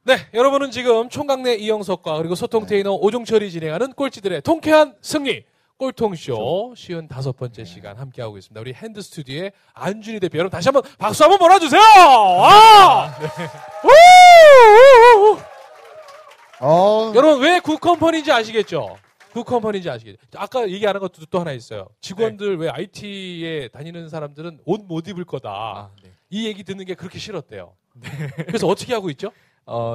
네, 여러분은 지금 총각내 이영석과 그리고 소통 테이너 오종철이 진행하는 꼴찌들의 통쾌한 승리 꼴통쇼 55번째 시간 함께하고 있습니다. 우리 핸드 스튜디오의 안준희 대표 여러분 다시 한번 박수 한번 몰아주세요. 여러분 왜 굿컴퍼니인지 아시겠죠? 굿컴퍼니인지 아시겠죠? 아까 얘기 안 한 것도 또 하나 있어요. 직원들 왜 IT에 다니는 사람들은 옷 못 입을 거다. 이 얘기 듣는 게 그렇게 싫었대요. 그래서 어떻게 하고 있죠?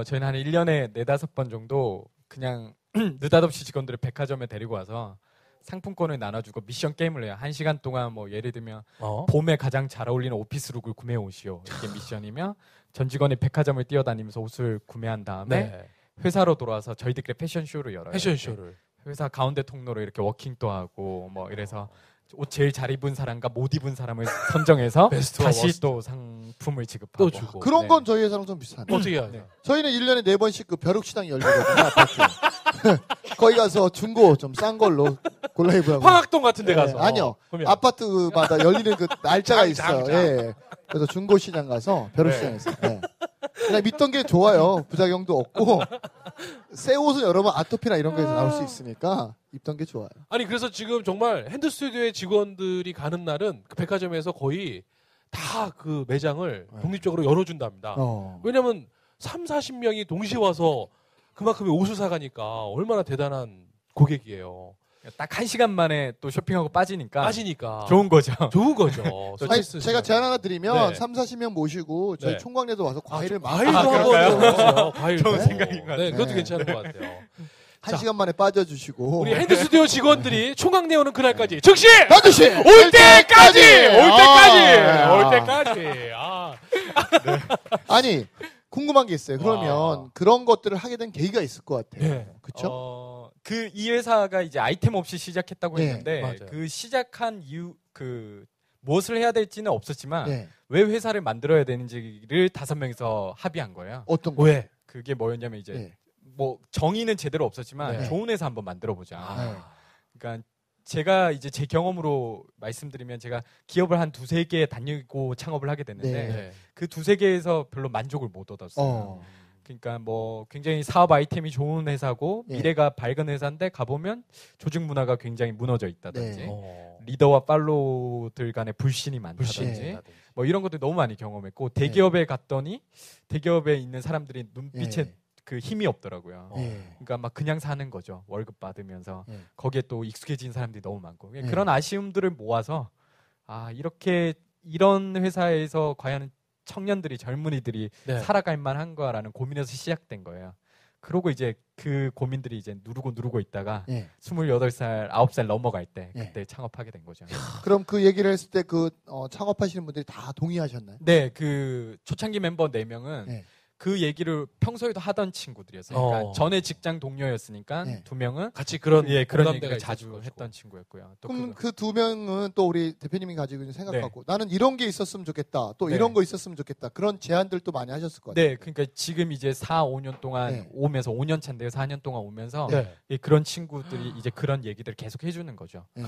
저희는 한 1년에 4-5번 정도 그냥 느닷없이 직원들을 백화점에 데리고 와서 상품권을 나눠주고 미션 게임을 해요. 1시간 동안 뭐 예를 들면 봄에 가장 잘 어울리는 오피스룩을 구매해 오시오. 이게 미션이며 전 직원이 백화점을 뛰어다니면서 옷을 구매한 다음에 회사로 돌아와서 저희들끼리 패션쇼를 열어요. 패션쇼를. 회사 가운데 통로로 이렇게 워킹도 하고 뭐 이래서 옷 제일 잘 입은 사람과 못 입은 사람을 선정해서 다시 또 상품을 지급하고 또 주고. 그런 건 저희 회사랑 좀 비슷하네요. 어떻게 해야 돼요? 저희는 1년에 4번씩 그 벼룩시장이 열리거든요. 아파트. 거기 가서 중고 좀 싼 걸로 골라 입으라고. 황학동 같은 데 가서. 아니요. 그러면. 아파트마다 열리는 그 날짜가 있어요. 예. 그래서 중고 시장 가서 벼룩시장에서. 네. 그냥 믿던 게 좋아요. 부작용도 없고 새 옷은 여러분 아토피나 이런 거에서 나올 수 있으니까 입던 게 좋아요. 아니 그래서 지금 정말 핸드 스튜디오의 직원들이 가는 날은 그 백화점에서 거의 다 그 매장을 독립적으로 열어준답니다. 왜냐면 3-40명이 동시에 와서 그만큼의 옷을 사가니까 얼마나 대단한 고객이에요. 딱 1시간 만에 또 쇼핑하고 빠지니까 좋은 거죠. 좋은 거죠. 아니, 제가 제안 하나 드리면 네. 3-40명 모시고 저희 네. 총각내도 와서 과일을 과일도 그럴까요? 과일 좋은 생각인 것 같아요. 네, 그것도 괜찮은 것 같아요. 1시간 만에 빠져주시고 우리 핸드 스튜디오 직원들이 총각내 오는 그날까지 즉시 반드시 올 때까지 아. 올 때까지 아니 궁금한 게 있어요. 그러면 와. 그런 것들을 하게 된 계기가 있을 것 같아요. 네. 그렇죠? 이 회사가 이제 아이템 없이 시작했다고 네, 했는데 맞아요. 그 시작한 이유 무엇을 해야 될지는 없었지만 네. 왜 회사를 만들어야 되는지를 5명이서 합의한 거예요. 어떤 거? 왜? 그게 뭐였냐면 이제 네. 뭐 정의는 제대로 없었지만 네. 좋은 회사 한번 만들어 보자. 네. 그러니까 제가 이제 제 경험으로 말씀드리면 제가 기업을 한 2-3개 다니고 창업을 하게 됐는데 네. 그 2-3개에서 별로 만족을 못 얻었어요. 그러니까 뭐 굉장히 사업 아이템이 좋은 회사고 네. 미래가 밝은 회사인데 가보면 조직 문화가 굉장히 무너져 있다든지 네. 리더와 팔로우들 간의 불신이 많다든지 불신. 뭐 이런 것들 너무 많이 경험했고 대기업에 갔더니 대기업에 있는 사람들이 눈빛에 네. 그 힘이 없더라고요. 네. 그러니까 막 그냥 사는 거죠. 월급 받으면서 네. 거기에 또 익숙해진 사람들이 너무 많고 네. 그런 아쉬움들을 모아서 이렇게 이런 회사에서 과연 청년들이 젊은이들이 네. 살아갈 만한가라는 고민에서 시작된 거예요. 그러고 이제 그 고민들이 이제 누르고 있다가 네. 28살, 9살 넘어갈 때 네. 그때 창업하게 된 거죠. 그럼 그 얘기를 했을 때 그 창업하시는 분들이 다 동의하셨나요? 네, 그 초창기 멤버 4명은 네. 그 얘기를 평소에도 하던 친구들이었어요. 그러니까 전에 직장 동료였으니까 네. 2명은 같이 그런 그런 공감대가 얘기를 있었을 자주 것이고. 했던 친구였고요. 또 그럼 그 2명은 또 우리 대표님이 가지고 있는 생각하고 네. 나는 이런 게 있었으면 좋겠다. 또 네. 이런 거 있었으면 좋겠다. 그런 제안들도 많이 하셨을 것 같아요. 네, 그러니까 지금 이제 4-5년 동안 네. 오면서 5년 차인데요. 4년 동안 오면서 네. 그런 친구들이 이제 그런 얘기들을 계속 해주는 거죠. 네.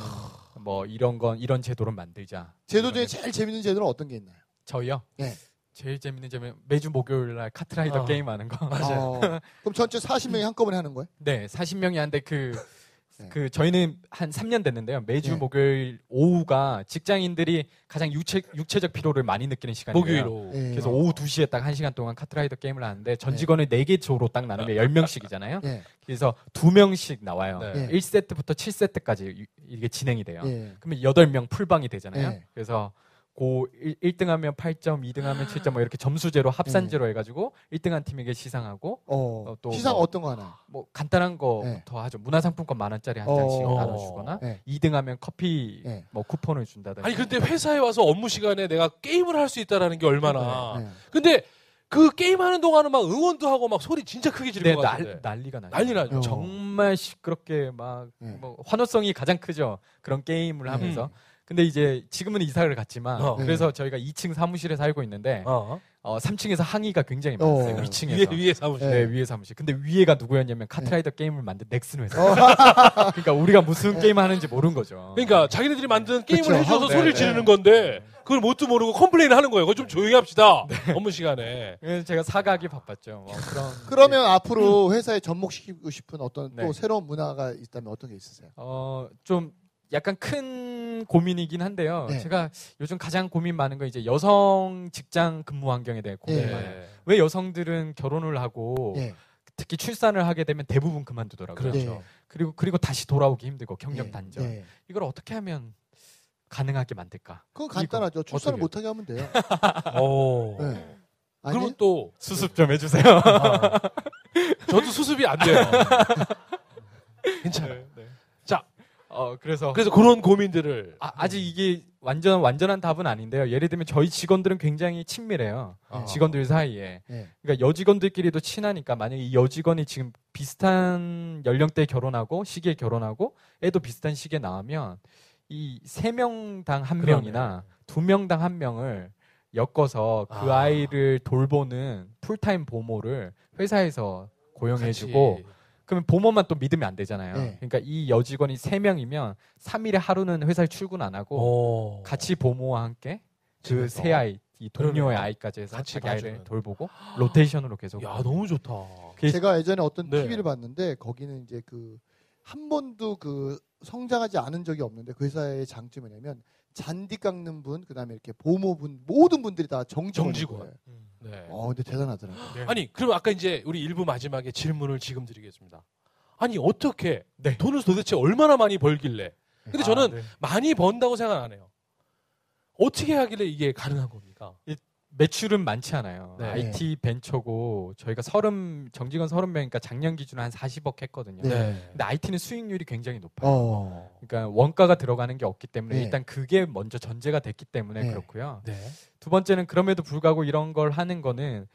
뭐 이런 제도를 만들자. 제도 중에 이런 제일 재밌는 제도는 어떤 게 있나요? 저희요. 네. 제일 재밌는 점은 매주 목요일 날 카트라이더 게임 하는 거. 그럼 전체 40명이 한꺼번에 하는 거예요? 네, 40명이 한데 네. 저희는 한 3년 됐는데요. 매주 네. 목요일 오후가 직장인들이 가장 육체적 피로를 많이 느끼는 시간이에요. 목요일로. 네. 그래서 오후 2시에 딱 1시간 동안 카트라이더 게임을 하는데 전 네. 직원을 4개 조로 딱 나누면 10명씩이잖아요. 네. 그래서 2명씩 나와요. 네. 1세트부터 7세트까지 이게 진행이 돼요. 네. 그러면 8명 풀방이 되잖아요. 네. 그래서 1등 하면 8점, 2등 하면 7점 뭐 이렇게 점수제로 합산제로 해가지고 1등한 팀에게 시상하고 또 시상 뭐, 어떤 거 하나요? 뭐 간단한 거부터 네. 하죠. 문화상품권 10,000원짜리 한 장씩 나눠주거나 네. 2등 하면 커피 네. 뭐 쿠폰을 준다든지. 아니 근데 회사에 와서 업무 시간에 내가 게임을 할 수 있다라는 게 얼마나. 네. 근데 그 게임하는 동안은 막 응원도 하고 막 소리 진짜 크게 지르는 네, 것 같은데. 난리가 나죠. 난리 나죠. 정말 시끄럽게 막 네. 뭐 환호성이 가장 크죠. 그런 게임을 하면서. 근데 이제 지금은 이사를 갔지만 그래서 저희가 2층 사무실에 살고 있는데 3층에서 항의가 굉장히 많았어요. 위층에서. 위에 사무실. 네, 위에 사무실. 근데 위에가 누구였냐면 카트라이더 게임을 만든 넥슨 회사. 그러니까 우리가 무슨 게임 하는지 모르는 거죠. 그러니까 자기네들이 만든 게임을 그쵸. 해줘서 네, 소리를 네. 지르는 건데 그걸 뭣도 모르고 컴플레인 하는 거예요. 그거 좀 조용히 합시다. 업무 시간에. 그래서 제가 사과하기 바빴죠. 그러면 앞으로 회사에 접목시키고 싶은 어떤 또 네. 새로운 문화가 있다면 어떤 게 있으세요? 좀 약간 큰 고민이긴 한데요. 네. 제가 요즘 가장 고민 많은 건 이제 여성 직장 근무 환경에 대해 고민 네. 많아요. 왜 여성들은 결혼을 하고 예. 특히 출산을 하게 되면 대부분 그만두더라고요. 그렇죠. 예. 그리고 다시 돌아오기 힘들고 경력 예. 단절. 예. 이걸 어떻게 하면 가능하게 만들까? 그건 간단하죠. 출산을 어떻게? 못하게 하면 돼요. 오. 네. 그러면 또 수습 좀 해주세요. 저도 수습이 안 돼요. 괜찮아요. 네. 자, 그래서 그런 고민들을 아직 이게 완전한 답은 아닌데요. 예를 들면 저희 직원들은 굉장히 친밀해요. 직원들 사이에. 예. 그러니까 여직원들끼리도 친하니까 만약에 이 여직원이 지금 비슷한 연령대에 결혼하고 시기에 결혼하고 애도 비슷한 시기에 나오면 이 3명당 1명이나 2명당 1명을 엮어서 그 아이를 돌보는 풀타임 보모를 회사에서 고용해주고 그러면 보모만 또 믿으면 안 되잖아요. 네. 그러니까 이 여직원이 3명이면 3일에 하루는 회사에 출근 안 하고 같이 보모와 함께 그 세 아이, 이 동료의 아이까지 해서 같이 자기 아이를 봐주는. 돌보고 로테이션으로 계속. 야, 너무 좋다. 제가 예전에 어떤 네. TV를 봤는데 거기는 이제 그 한 번도 그 성장하지 않은 적이 없는데 그 회사의 장점이 뭐냐면 잔디 깎는 분, 그다음에 이렇게 보모분 모든 분들이 다 정직원. 거예요. 네. 근데 대단하더라고요. 네. 아니, 그럼 아까 이제 우리 일부 마지막에 질문을 지금 드리겠습니다. 아니, 어떻게 네. 돈을 도대체 얼마나 많이 벌길래? 근데 저는 네. 많이 번다고 생각 안 해요. 어떻게 하길래 이게 가능한 겁니까? 매출은 많지 않아요. 네. IT 벤처고 저희가 정직원 30명이니까 작년 기준으로 한 40억 했거든요. 네. 근데 IT는 수익률이 굉장히 높아요. 어. 그러니까 원가가 들어가는 게 없기 때문에 네. 일단 그게 먼저 전제가 됐기 때문에 네. 그렇고요. 네. 두 번째는 그럼에도 불구하고 이런 걸 하는 거는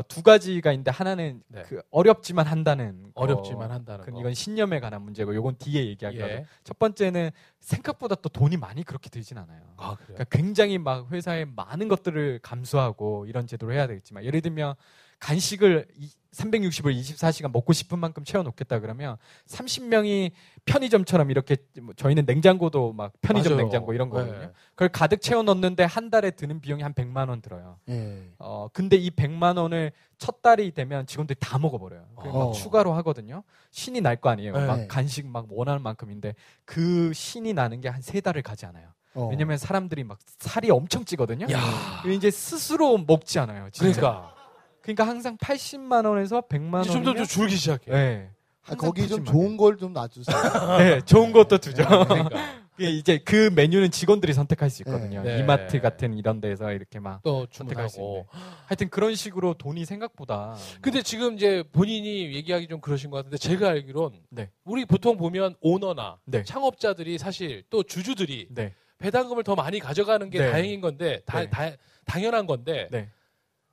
두 가지가 있는데 하나는 네. 그 어렵지만 한다는 어렵지만 한다는 거. 이건 신념에 관한 문제고 요건 뒤에 얘기하기로 하죠. 예. 첫 번째는 생각보다 또 돈이 많이 그렇게 들진 않아요. 아, 그래요? 그러니까 굉장히 막 회사에 많은 것들을 감수하고 이런 제도를 해야 되겠지만 예를 들면 간식을 360을 24시간 먹고 싶은 만큼 채워놓겠다 그러면 30명이 편의점처럼 이렇게 저희는 냉장고도 막 편의점 맞아요. 냉장고 이런 거거든요. 네. 그걸 가득 채워넣는데 한 달에 드는 비용이 한 100만 원 들어요. 예. 근데 이 100만 원을 첫 달이 되면 직원들이 다 먹어버려요. 그리고 막 추가로 하거든요. 신이 날 거 아니에요. 네. 막 간식 막 원하는 만큼인데 그 신이 나는 게 한 3달을 가지 않아요. 왜냐면 사람들이 막 살이 엄청 찌거든요. 야. 이제 스스로 먹지 않아요. 진짜. 그러니까 항상 80만 원에서 100만 원. 점점 좀 줄기 시작해. 네. 거기 좀 푸짐하게. 좋은 걸 좀 놔주세요. 네, 좋은 것도 두죠. 그러니까. 이제 그 메뉴는 직원들이 선택할 수 있거든요. 네. 이마트 같은 이런 데서 이렇게 막 또 선택할 수 주문하고. 있는. 하여튼 그런 식으로 돈이 생각보다. 근데 지금 이제 본인이 얘기하기 좀 그러신 것 같은데 제가 알기론 네. 우리 보통 보면 오너나 네. 창업자들이 사실 또 주주들이 네. 배당금을 더 많이 가져가는 게 네. 다행인 건데 네. 당연한 건데 네.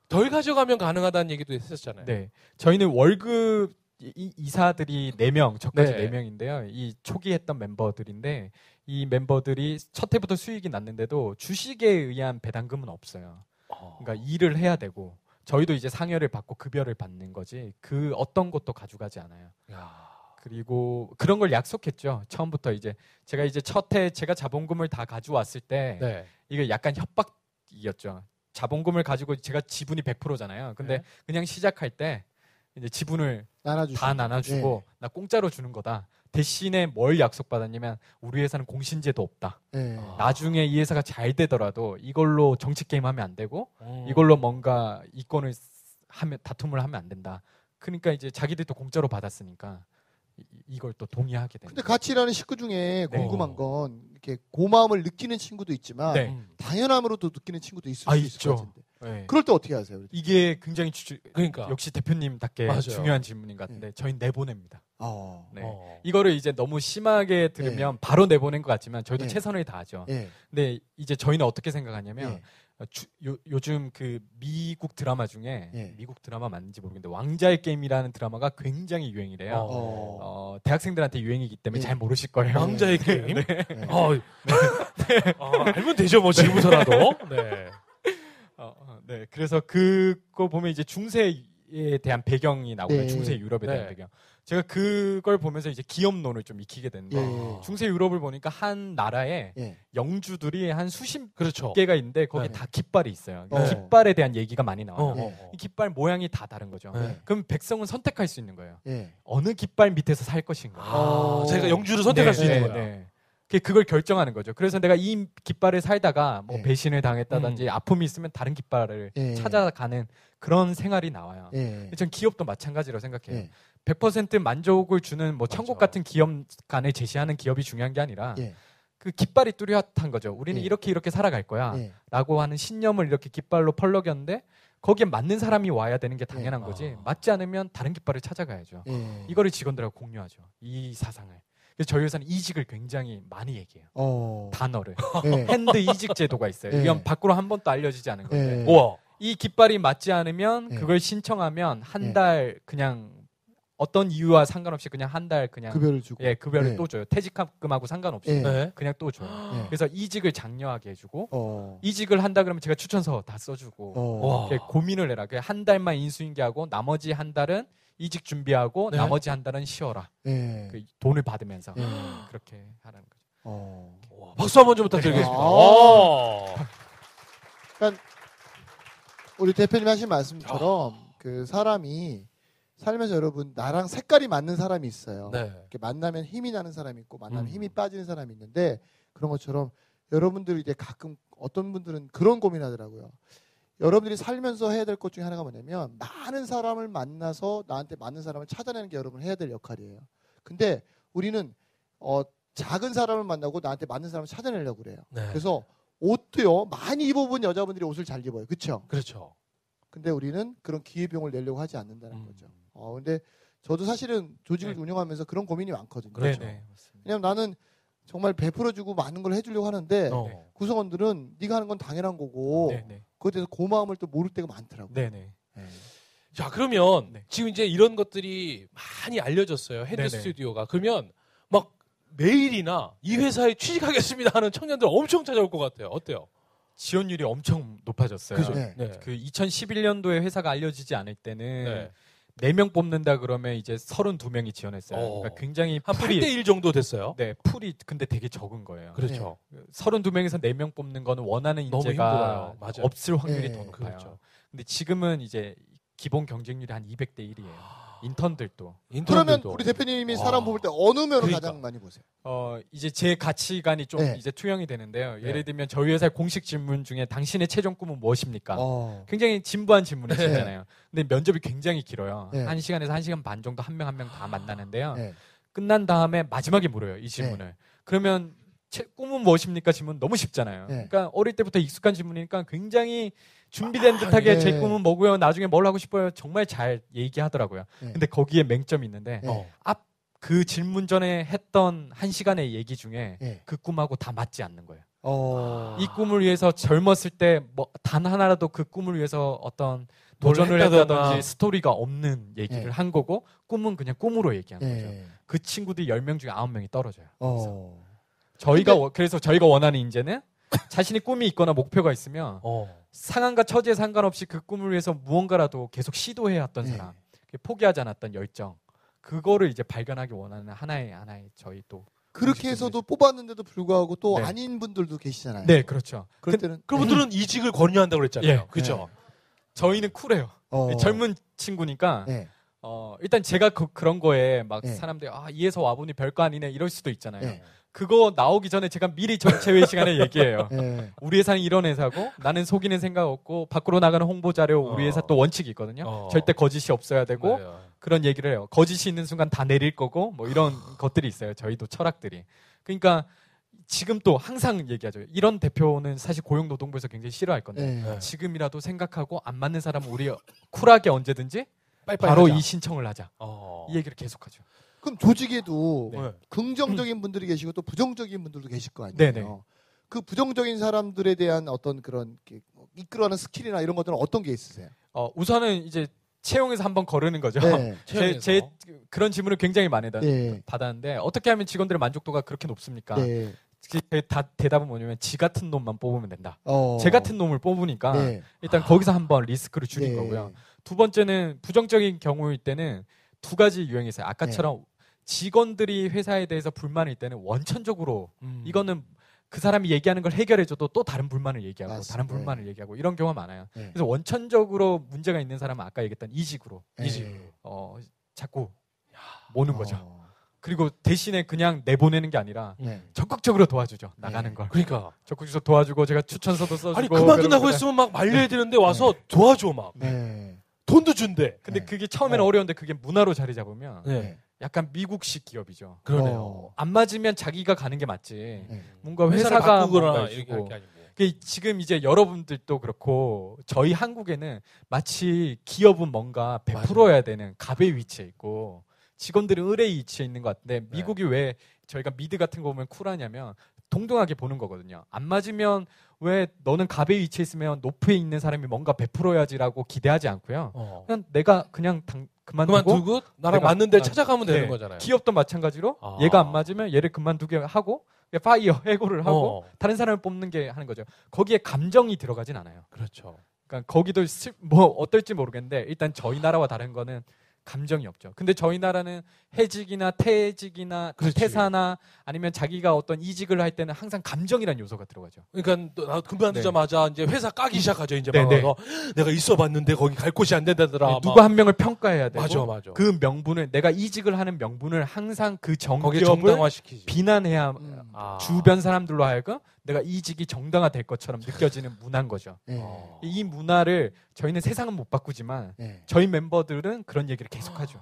덜 가져가면 가능하다는 얘기도 했었잖아요. 네. 저희는 월급 이사들이 4명, 저까지 네. 4명인데요. 이 초기 했던 멤버들인데 이 멤버들이 첫 해부터 수익이 났는데도 주식에 의한 배당금은 없어요. 그러니까 일을 해야 되고 저희도 이제 상여를 받고 급여를 받는 거지 그 어떤 것도 가져가지 않아요. 야. 그리고 그런 걸 약속했죠. 처음부터 이제 제가 이제 첫 해 제가 자본금을 다 가져왔을 때 네. 이게 약간 협박이었죠. 자본금을 가지고 제가 지분이 100%잖아요. 근데 네. 그냥 시작할 때 이제 지분을 나눠주시고. 다 나눠주고 나 공짜로 주는 거다. 대신에 뭘 약속받았냐면 우리 회사는 공신제도 없다. 예. 나중에 이 회사가 잘 되더라도 이걸로 정치 게임 하면 안 되고 이걸로 뭔가 이권을 다툼을 하면 안 된다. 그러니까 이제 자기들도 공짜로 받았으니까 이걸 또 동의하게 됩니다. 근데 같이 일하는 식구 중에 네. 궁금한 건 이렇게 고마움을 느끼는 친구도 있지만 네. 당연함으로도 느끼는 친구도 있을 수 있을 있죠. 것 같은데. 네. 그럴 때 어떻게 하세요? 이게 굉장히 그러니까 역시 대표님답게 맞아요. 중요한 질문인 것 같은데 저희 내보냅니다. 네. 이거를 이제 너무 심하게 들으면 바로 내보낸 것 같지만 저희도 네. 최선을 다하죠. 예. 근데 이제 저희는 어떻게 생각하냐면 예. 요즘 그 미국 드라마 중에 예. 미국 드라마 맞는지 모르겠는데 왕자의 게임이라는 드라마가 굉장히 유행이래요. 대학생들한테 유행이기 때문에 예. 잘 모르실 거예요. 왕자의 게임. 네. 알면 되죠, 뭐 지금부터라도. 네. 네. 그래서 그거 보면 이제 중세 중세에 대한 배경이 나오고요. 네. 중세 유럽에 대한 네. 배경. 제가 그걸 보면서 이제 기업론을 좀 익히게 됐는데 예. 중세 유럽을 보니까 한 나라에 예. 영주들이 한 수십 그렇죠. 개가 있는데 거기에 네. 다 깃발이 있어요. 어. 깃발에 대한 얘기가 많이 나와요. 네. 이 깃발 모양이 다 다른 거죠. 네. 그럼 백성은 선택할 수 있는 거예요. 예. 어느 깃발 밑에서 살 것인가. 어. 제가 영주를 선택할 수 있는 거야. 그걸 결정하는 거죠. 그래서 내가 이 깃발을 살다가 뭐 네. 배신을 당했다든지 아픔이 있으면 다른 깃발을 예. 찾아가는 그런 생활이 나와요. 예. 전 기업도 마찬가지로 생각해요. 예. 100% 만족을 주는 뭐 맞아. 천국 같은 기업 간을 제시하는 기업이 중요한 게 아니라 예. 그 깃발이 뚜렷한 거죠. 우리는 예. 이렇게 살아갈 거야. 예. 라고 하는 신념을 이렇게 깃발로 펄럭였는데 거기에 맞는 사람이 와야 되는 게 당연한 예. 거지. 아. 맞지 않으면 다른 깃발을 찾아가야죠. 예. 이거를 직원들하고 공유하죠. 이 사상을. 그래서 저희 회사는 이직을 굉장히 많이 얘기해요. 단어를. 예. 핸드 이직 제도가 있어요. 예. 이건 밖으로 한 번도 알려지지 않은 건데. 예. 우와. 이 깃발이 맞지 않으면 예. 그걸 신청하면 한 예. 달 그냥 어떤 이유와 상관없이 그냥 한 달 그냥 급여를 주고. 예, 급여를 예. 또 줘요. 퇴직금하고 상관없이 예. 네. 그냥 또 줘요. 예. 그래서 이직을 장려하게 해주고 어. 이직을 한다 그러면 제가 추천서 다 써주고 어. 이렇게 고민을 해라. 한 달만 인수인계하고 나머지 한 달은 이직 준비하고 네. 나머지 한 달은 쉬어라. 예. 그 돈을 받으면서 예. 그렇게 하라는 거죠. 어. 와, 박수 한번 좀 부탁드리겠습니다. 아. 오. 우리 대표님 하신 말씀처럼 그 사람이 살면서 여러분 나랑 색깔이 맞는 사람이 있어요. 네. 이렇게 만나면 힘이 나는 사람이 있고 만나면 음. 힘이 빠지는 사람이 있는데 그런 것처럼 여러분들이 이제 가끔 어떤 분들은 그런 고민하더라고요. 여러분들이 살면서 해야 될 것 중에 하나가 뭐냐면 많은 사람을 만나서 나한테 맞는 사람을 찾아내는 게 여러분 해야 될 역할이에요. 근데 우리는 작은 사람을 만나고 나한테 맞는 사람을 찾아내려고 그래요. 네. 그래서 옷도요 많이 입어본 여자분들이 옷을 잘 입어요. 그렇죠? 그렇죠. 근데 우리는 그런 기회비용을 내려고 하지 않는다는 음. 거죠. 근데 저도 사실은 조직을 네. 운영하면서 그런 고민이 많거든요. 그렇죠. 네네. 맞습니다. 왜냐면 나는 정말 베풀어주고 많은 걸 해주려고 하는데 어. 구성원들은 네가 하는 건 당연한 거고 네네. 그거에 대해서 고마움을 또 모를 때가 많더라고요. 네네. 네. 자, 그러면 네. 지금 이제 이런 것들이 많이 알려졌어요. 핸드 네네. 스튜디오가. 그러면 막 메일이나 이 회사에 취직하겠습니다 하는 청년들 엄청 찾아올 것 같아요. 어때요? 지원율이 엄청 높아졌어요. 그죠? 네. 네. 그 2011년도에 회사가 알려지지 않을 때는 네. 4명 뽑는다 그러면 이제 32명이 지원했어요. 그러니까 굉장히 한 풀이 8대1 정도 됐어요. 네, 풀이 근데 되게 적은 거예요. 그렇죠. 32명에서 4명 뽑는 거는 원하는 너무 인재가 힘들어요. 맞아요. 없을 확률이 네. 더 높아요. 그렇죠. 근데 지금은 이제 기본 경쟁률이 한 200대 1이에요. 인턴들도. 그러면 인턴들도. 우리 대표님이 와. 사람 뽑을 때 어느 면을 그러니까. 가장 많이 보세요? 이제 제 가치관이 좀 네. 이제 투영이 되는데요. 네. 예를 들면 저희 회사의 공식 질문 중에 당신의 최종 꿈은 무엇입니까? 어. 굉장히 진부한 질문이잖아요. 근데 면접이 굉장히 길어요. 네. 1시간에서 1시간 반 정도 한 명 한 명 다 만나는데요. 네. 끝난 다음에 마지막에 물어요. 이 질문을. 그러면 꿈은 무엇입니까? 질문 너무 쉽잖아요. 네. 그러니까 어릴 때부터 익숙한 질문이니까 굉장히 준비된 듯하게 네. 제 꿈은 뭐고요? 나중에 뭘 하고 싶어요? 정말 잘 얘기하더라고요. 네. 근데 거기에 맹점이 있는데 네. 그 질문 전에 했던 1시간의 얘기 중에 네. 그 꿈하고 다 맞지 않는 거예요. 아. 이 꿈을 위해서 젊었을 때 뭐 단 하나라도 그 꿈을 위해서 어떤 뭘 도전을 했다거나. 했다든지 스토리가 없는 얘기를 네. 한 거고 꿈은 그냥 꿈으로 얘기한 거죠. 네. 그 친구들이 10명 중에 9명이 떨어져요. 어. 그래서 저희가 원하는 인재는 자신이 꿈이 있거나 목표가 있으면 상황과 처지에 상관없이 그 꿈을 위해서 무언가라도 계속 시도해왔던 네. 사람, 포기하지 않았던 열정, 그거를 이제 발견하기 원하는 하나의 저희 또 그렇게 해서도 뽑았는데도 불구하고 또 네. 아닌 분들도 계시잖아요. 네, 그렇죠. 그럴 때는 그분들은 이직을 권유한다고 그랬잖아요. 예. 그렇죠. 저희는 쿨해요. 젊은 친구니까 네. 일단 제가 그런 거에 막 네. 사람들이 이에서 와보니 별거 아니네 이럴 수도 있잖아요. 네. 그거 나오기 전에 제가 미리 전체 회의 시간에 얘기해요. 네. 우리 회사는 이런 회사고 나는 속이는 생각 없고 밖으로 나가는 홍보 자료 우리 회사 또 원칙이 있거든요. 절대 거짓이 없어야 되고 맞아요. 그런 얘기를 해요. 거짓이 있는 순간 다 내릴 거고 뭐 이런 것들이 있어요. 저희도 철학들이. 그러니까 지금 또 항상 얘기하죠. 이런 대표는 사실 고용노동부에서 굉장히 싫어할 건데 네. 지금이라도 생각하고 안 맞는 사람은 우리 쿨하게 언제든지 빨리빨리 바로 하자. 이 신청을 하자. 이 얘기를 계속하죠. 그럼 조직에도 네. 긍정적인 분들이 계시고 또 부정적인 분들도 계실 거 아니에요. 네네. 그 부정적인 사람들에 대한 어떤 그런 이끌어가는 스킬이나 이런 것들은 어떤 게 있으세요? 우선은 이제 채용에서 한번 거르는 거죠. 네. 제 그런 질문을 굉장히 많이 네. 받았는데 어떻게 하면 직원들의 만족도가 그렇게 높습니까? 네. 대답은 뭐냐면 지 같은 놈만 뽑으면 된다. 제 제 같은 놈을 뽑으니까 네. 일단 거기서 한번 리스크를 줄인 네. 거고요. 두 번째는 부정적인 경우일 때는 두 가지 유형이 있어요. 아까처럼 직원들이 회사에 대해서 불만일 때는 원천적으로 이거는 그 사람이 얘기하는 걸 해결해줘도 또 다른 불만을 얘기하고 맞습니다. 다른 불만을 얘기하고 이런 경우가 많아요. 그래서 원천적으로 문제가 있는 사람은 아까 얘기했던 이직으로 자꾸 모는 거죠. 그리고 대신에 그냥 내보내는 게 아니라 적극적으로 도와주죠. 나가는 걸. 그러니까 적극적으로 도와주고 제가 추천서도 써주고. 아니 그만둔다고 했으면 막 말려야 되는데 와서 도와줘 막. 돈도 준대. 근데 그게 처음에는 어려운데 그게 문화로 자리 잡으면 약간 미국식 기업이죠. 그러네요. 안 맞으면 자기가 가는 게 맞지. 뭔가 회사를 회사가 바꾸거나 뭔가 이렇게 해주고. 할 게 아니고. 지금 이제 여러분들도 그렇고 저희 한국에는 마치 기업은 뭔가 베풀어야 되는 갑의 위치에 있고 직원들은 을의 위치에 있는 것 같은데 미국이 왜 저희가 미드 같은 거 보면 쿨하냐면 동등하게 보는 거거든요. 안 맞으면 왜 너는 갑의 위치에 있으면 높이에 있는 사람이 뭔가 베풀어야지라고 기대하지 않고요. 그냥 내가 그냥 그만두고 나랑 맞는 데를 찾아가면 되는 거잖아요. 기업도 마찬가지로 얘가 안 맞으면 얘를 그만두게 하고 파이어 해고를 하고 다른 사람을 뽑는 게 하는 거죠. 거기에 감정이 들어가진 않아요. 그렇죠. 그러니까 거기도 뭐 어떨지 모르겠는데 일단 저희 나라와 다른 거는 감정이 없죠. 근데 저희 나라는 해직이나 퇴직이나 퇴사나 아니면 자기가 어떤 이직을 할 때는 항상 감정이라는 요소가 들어가죠. 그러니까 나 그만두자마자 이제 회사 까기 시작하죠. 이제 막 내가 있어봤는데 거기 갈 곳이 안 된다더라. 누가 한 명을 평가해야 되고 맞아. 그 명분을 내가 이직을 하는 명분을 항상 그 거기에 정기업을 정당화시키지. 비난해야 주변 사람들로 하여금 내가 이직이 정당화될 것처럼 느껴지는 문화인 거죠. 이 문화를 저희는 세상은 못 바꾸지만 저희 멤버들은 그런 얘기를 계속하죠.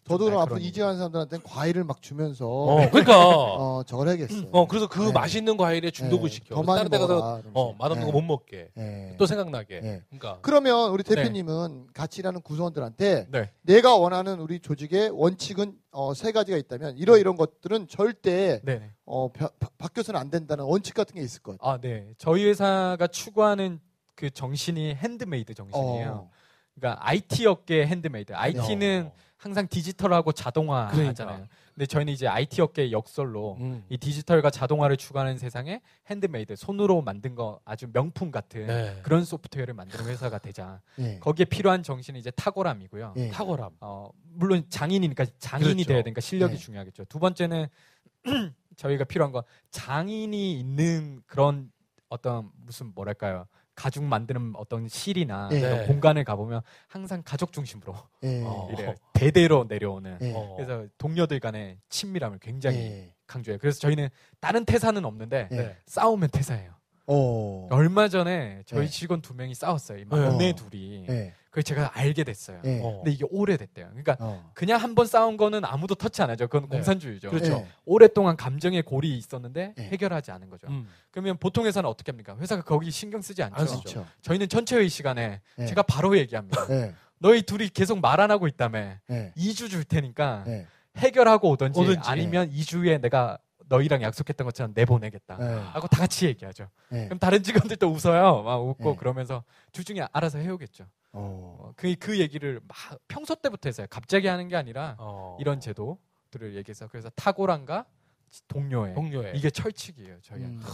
저도 그럼 앞으로 이직하는 사람들한테는 과일을 막 주면서 그러니까 저걸 해야겠어요. 그래서 그 맛있는 과일에 중독을 시켜. 더 많이 다른 데 가서 먹어라, 맛없는 거 못 먹게. 또 생각나게. 그러니까 그러면 우리 대표님은 같이 일하는 구성원들한테 내가 원하는 우리 조직의 원칙은 세 가지가 있다면 이런 것들은 절대 바뀌어서는 안 된다는 원칙 같은 게 있을 것 같아요. 네. 저희 회사가 추구하는 그 정신이 핸드메이드 정신이에요. 그러니까 IT 업계 핸드메이드. IT는 항상 디지털하고 자동화 하잖아요. 근데 저희는 이제 IT 업계의 역설로 이 디지털과 자동화를 추구하는 세상에 핸드메이드, 손으로 만든 거 아주 명품 같은 그런 소프트웨어를 만드는 회사가 되자. 거기에 필요한 정신이 이제 탁월함이고요. 탁월함. 물론 장인이니까 장인이 돼야 되니까 실력이 중요하겠죠. 두 번째는 저희가 필요한 건 장인이 있는 그런 어떤 무슨 뭐랄까요. 가죽 만드는 어떤 실이나 어떤 공간을 가보면 항상 가족 중심으로 이래요. 대대로 내려오는. 그래서 동료들 간의 친밀함을 굉장히 강조해요. 그래서 저희는 다른 퇴사는 없는데 싸우면 퇴사해요. 얼마 전에 저희 직원 2명이 싸웠어요. 막내 둘이. 그걸 제가 알게 됐어요. 근데 이게 오래됐대요. 그러니까 그냥 한 번 싸운 거는 아무도 터치 안 하죠. 그건 공산주의죠. 그렇죠. 오랫동안 감정의 골이 있었는데 해결하지 않은 거죠. 그러면 보통 회사는 어떻게 합니까? 회사가 거기 신경 쓰지 않죠. 저희는 전체 회의 시간에 제가 바로 얘기합니다. 너희 둘이 계속 말 안 하고 있다며 2주 줄 테니까 해결하고 오든지 아니면 2주에 내가 너희랑 약속했던 것처럼 내보내겠다 하고 다 같이 얘기하죠. 그럼 다른 직원들도 웃어요. 막 웃고 그러면서 둘 중에 알아서 해오겠죠. 그 얘기를 막 평소 때부터 했어요. 갑자기 하는 게 아니라 이런 제도들을 얘기해서 그래서 탁월함과 동료애. 이게 철칙이에요. 저희한테.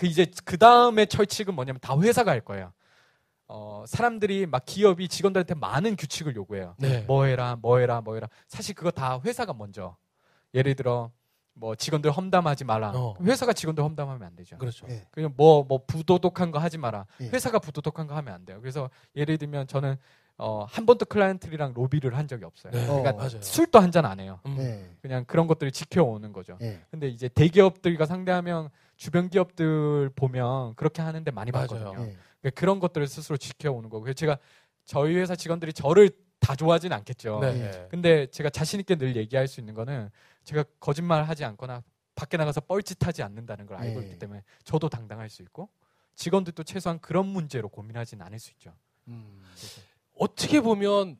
이제 그 다음에 철칙은 뭐냐면 다 회사가 할 거예요. 사람들이 막 기업이 직원들한테 많은 규칙을 요구해요. 뭐 해라. 사실 그거 다 회사가 먼저. 예를 들어 뭐 직원들 험담하지 마라. 회사가 직원들 험담하면 안 되죠. 그렇죠. 그냥 뭐 부도덕한 거 하지 마라. 회사가 부도덕한 거 하면 안 돼요. 그래서 예를 들면 저는 한 번도 클라이언트랑 로비를 한 적이 없어요. 그러니까 맞아요. 술도 한 잔 안 해요. 그냥 그런 것들을 지켜오는 거죠. 근데 이제 대기업들과 상대하면 주변 기업들 보면 그렇게 하는데 많이 봤거든요. 그러니까 그런 것들을 스스로 지켜오는 거고. 그래서 제가 저희 회사 직원들이 저를 다 좋아하진 않겠죠. 근데 제가 자신 있게 늘 얘기할 수 있는 거는 제가 거짓말 하지 않거나 밖에 나가서 뻘짓하지 않는다는 걸 알고 있기 때문에 저도 당당할 수 있고 직원들도 최소한 그런 문제로 고민하진 않을 수 있죠. 어떻게 보면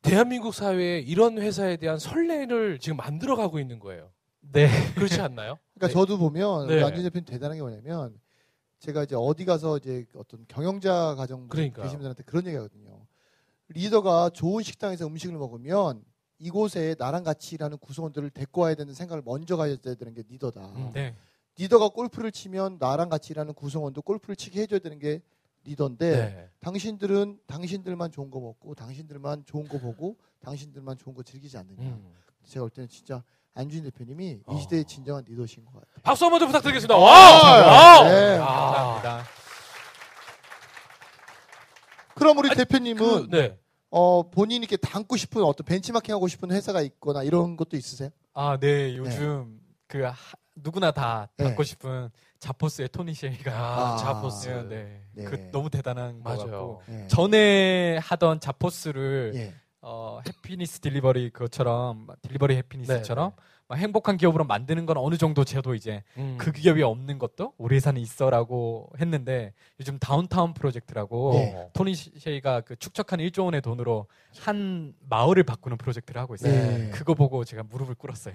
대한민국 사회에 이런 회사에 대한 선례를 지금 만들어가고 있는 거예요. 네. 그렇지 않나요? 그러니까 저도 보면 안준 대표님 대단한 게 뭐냐면 제가 이제 어디 가서 이제 어떤 경영자 가정 계신 분들한테 그런 얘기하거든요. 리더가 좋은 식당에서 음식을 먹으면 이곳에 나랑 같이 일하는 구성원들을 데리고 와야 되는 생각을 먼저 가져야 되는 게 리더다. 리더가 골프를 치면 나랑 같이 일하는 구성원도 골프를 치게 해줘야 되는 게 리더인데 네. 당신들은 당신들만 좋은 거 먹고 당신들만 좋은 거 보고 당신들만 좋은 거 즐기지 않느냐. 제가 볼 때는 진짜 안주인 대표님이 이 시대의 진정한 리더신 것 같아요. 박수 한번 좀 부탁드리겠습니다. 와! 네. 감사합니다. 그럼 우리 대표님은 네. 본인이 이렇게 닮고 싶은 어떤 벤치마킹 하고 싶은 회사가 있거나 이런 것도 있으세요? 아, 네. 요즘 누구나 다 네. 닮고 싶은 자포스의 토니 셰이가 자포스. 네. 네. 그 너무 대단한 것 맞아요. 같고 네. 전에 하던 자포스를 예. 해피니스 딜리버리 그것처럼 딜리버리 해피니스처럼 네, 막 행복한 기업으로 만드는 건 어느 정도 저도 이제 그 기업이 없는 것도 우리 회사는 있어라고 했는데 요즘 다운타운 프로젝트라고 네. 토니 셰이가 그 축적한 1조 원의 돈으로 한 마을을 바꾸는 프로젝트를 하고 있어요. 네. 그거 보고 제가 무릎을 꿇었어요.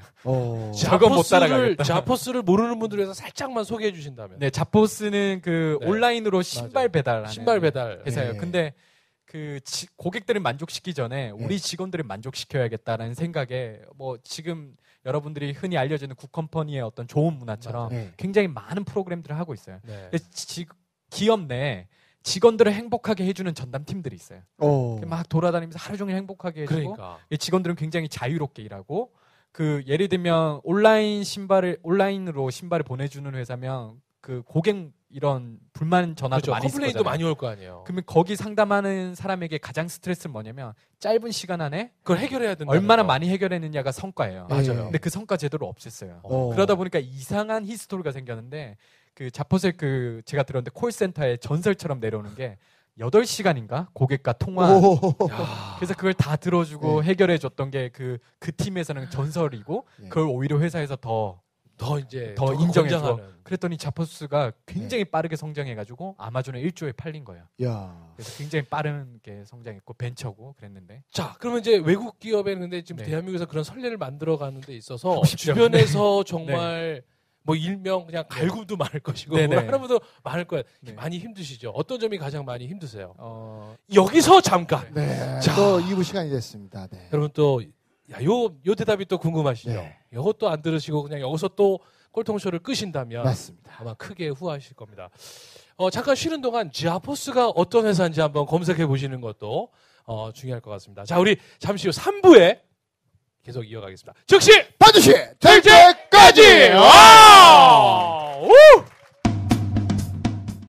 저건 못 따라가겠다. 자포스를 모르는 분들 위해서 살짝만 소개해 주신다면. 네, 자포스는 그 네. 온라인으로 신발 배달하는 신발 배달 회사예요. 네. 근데 그 고객들을 만족시키기 전에 우리 네. 직원들을 만족시켜야겠다라는 생각에 뭐 지금 여러분들이 흔히 알려지는 굿컴퍼니의 어떤 좋은 문화처럼 네. 굉장히 많은 프로그램들을 하고 있어요. 네. 근데 기업 내 직원들을 행복하게 해주는 전담팀들이 있어요. 막 돌아다니면서 하루 종일 행복하게 해주고 그러니까. 직원들은 굉장히 자유롭게 일하고 그 예를 들면 온라인으로 신발을 보내주는 회사면 그 고객 이런 불만 전화도 그렇죠. 많이 있을 컴플레인도 거잖아요. 많이 올 거 아니에요. 그러면 거기 상담하는 사람에게 가장 스트레스는 뭐냐면 짧은 시간 안에 그걸 해결해야 된다. 얼마나 많이 해결했느냐가 성과예요. 맞아요. 근데 그 성과 제도를 없앴어요. 그러다 보니까 이상한 히스토리가 생겼는데 그 자포스의 그 제가 들었는데 콜센터에 전설처럼 내려오는 게 8시간인가 고객과 통화. 그래서 그걸 다 들어주고 해결해 줬던 게 그 팀에서는 전설이고 그걸 오히려 회사에서 더 인정해줘. 그랬더니 자포스가 굉장히 빠르게 성장해가지고 아마존에 1조에 팔린 거예요. 그래서 굉장히 빠르게 성장했고 벤처고 그랬는데. 자, 그러면 이제 외국 기업에는 근데 지금 네. 대한민국에서 그런 선례를 만들어가는 데 있어서 쉽죠. 주변에서 정말 뭐 일명 그냥 갈굼도 많을 것이고 네네. 하나보다 많을 거예요. 네. 많이 힘드시죠? 어떤 점이 가장 많이 힘드세요? 여기서 잠깐. 네. 자. 또 2부 시간이 됐습니다. 네. 여러분 또 요 대답이 또 궁금하시죠? 네. 요것도 안 들으시고 그냥 여기서 또 꼴통쇼를 끄신다면 맞습니다. 아마 크게 후회하실 겁니다. 잠깐 쉬는 동안 자포스가 어떤 회사인지 한번 검색해 보시는 것도 중요할 것 같습니다. 자, 우리 잠시 후 3부에 계속 이어가겠습니다. 즉시 반드시 될 될 때까지! 때까지! 와!